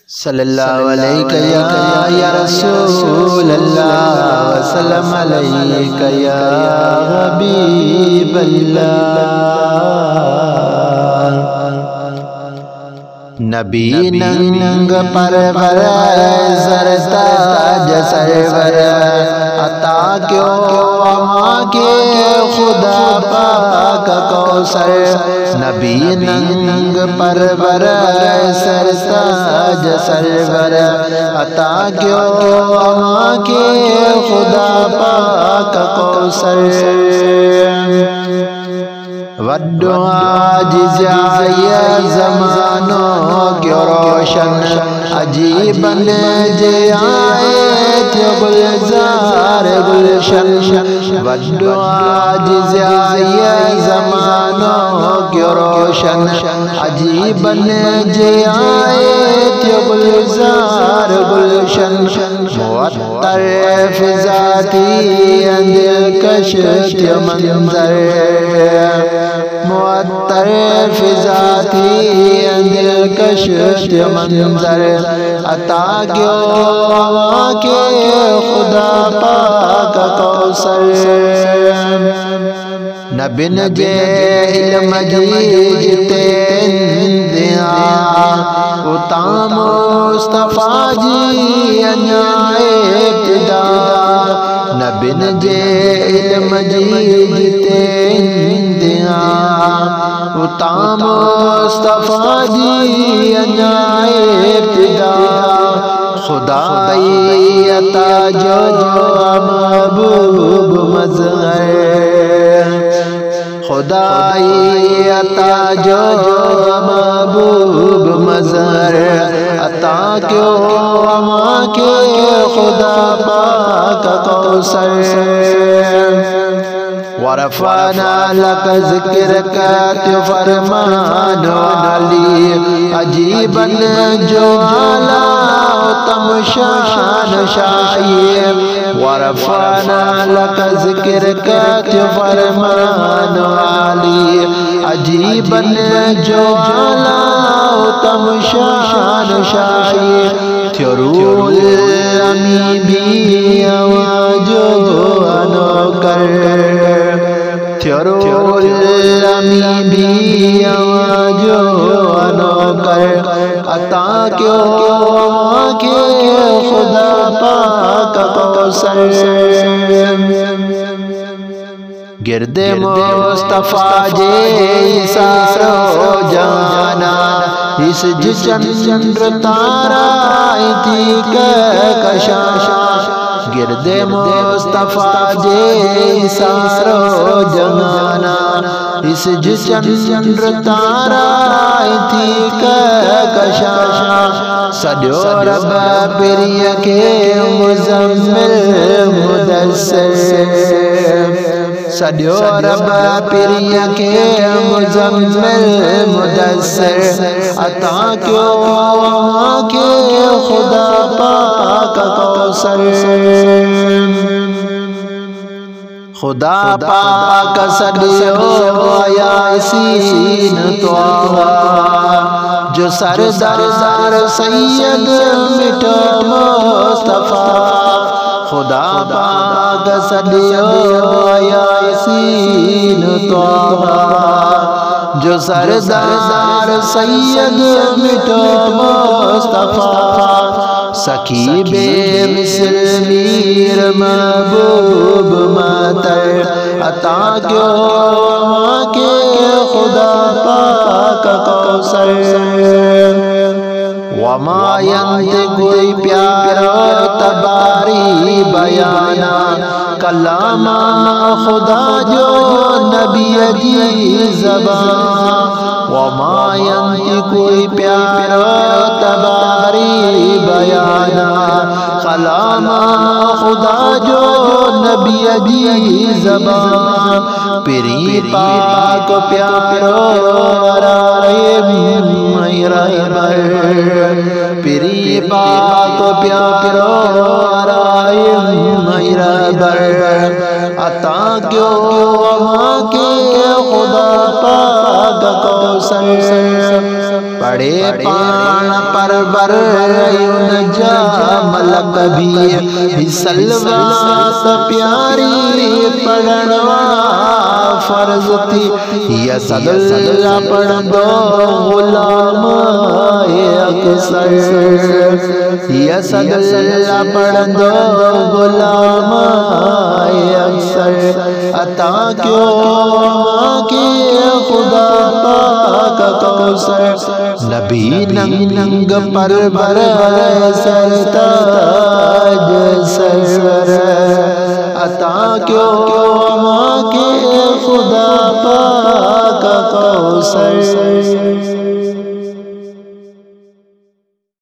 صلی اللہ علیہ یا رسول اللہ وسلم علیہ یا حبیب اللہ۔ نبی ننگ پرور زرتاج سرور عطا کیوں وہاں کے خدا پاک کوثر۔ نبی ننگ پرور سرتاج سرور عطا کیوں وہاں کے خدا پاک کوثر۔ والدعا جزائی زمانوں کی روشن عجیباً جے آئے تھے گلزار گلشن۔ والدعا جزائی زمانوں کی روشن عجیباً جے آئے تھے گلزار گلشن۔ معطر فضاتی دلکش تھے منظر، معطر فضاتی دلکش تھے منظر عطا کیوں وہاں کے خدا پاک کوثر۔ نبن جے علم جیتے اندیاں اتام مصطفیٰ جی انجائے ابتدا۔ نبن جے علم جیتے اندیاں اتام مصطفیٰ جی انجائے ابتدا۔ خدائی عطا جو محبوب مظہر، خدائی عطا جو محبوب مظہر عطا کیوں وہاں کے خدا پاک کوثر۔ ورفعنا لك ذکرک تو فرمان علی عجیباً جو عالی اتم شان شاہی۔ ورفعنا لك ذکرک تو فرمان علی عجیباً جو عالی اتم شان شاہی۔ تھرول امی بھی آواجو انوکر، تھرول امی بھی آواجو انوکر عطا کیوں وہاں کے خدا پاک کوثر۔ گرد مصطفیٰ جے سارو جانا اس چندر تارا تھی کشاشا۔ گرد مصطفیٰ جے سارو جانا اس چندر تارا تھی کشاشا۔ سجو رب پریہ کے مزمل مدثر، سجو رب پریہ کے مزمل مدثر عطا کیوں وہاں کے خدا پاک کوثر۔ خدا پاک سجو یاسین طٰہٰ جو سردار سید مٹھا مصطفیٰ۔ خدا پاک سجو یاسین طٰہٰ جو سردار سید مٹھا مصطفیٰ۔ سکیب مصر میر محبوب ماتر عطا کیوں وہاں کے خدا پاک کوثر۔ وما ینطق کوئی پیارا تباری بیانا کلام خدا جو نبی دی زبان۔ وما ینطق کوئی پیارا تباری بیانا کلام خدا جو نبی دی زبان۔ پری پاک پیارو پری پاک پیارو عطا کیوں وہاں کے خدا پاک کوثر۔ بڑے پان پرور نجا ملک بھی سلوات پیاری پڑھنوا فرض تھی یسد اللہ پڑھ دو غلام اکثر یسد اللہ پڑھ دو غلام اکثر عطا کیوں کی خدا پاک کوثر نبی ننگ پرور سرتاج سرور عطا کیوں کی خدا پاک کوثر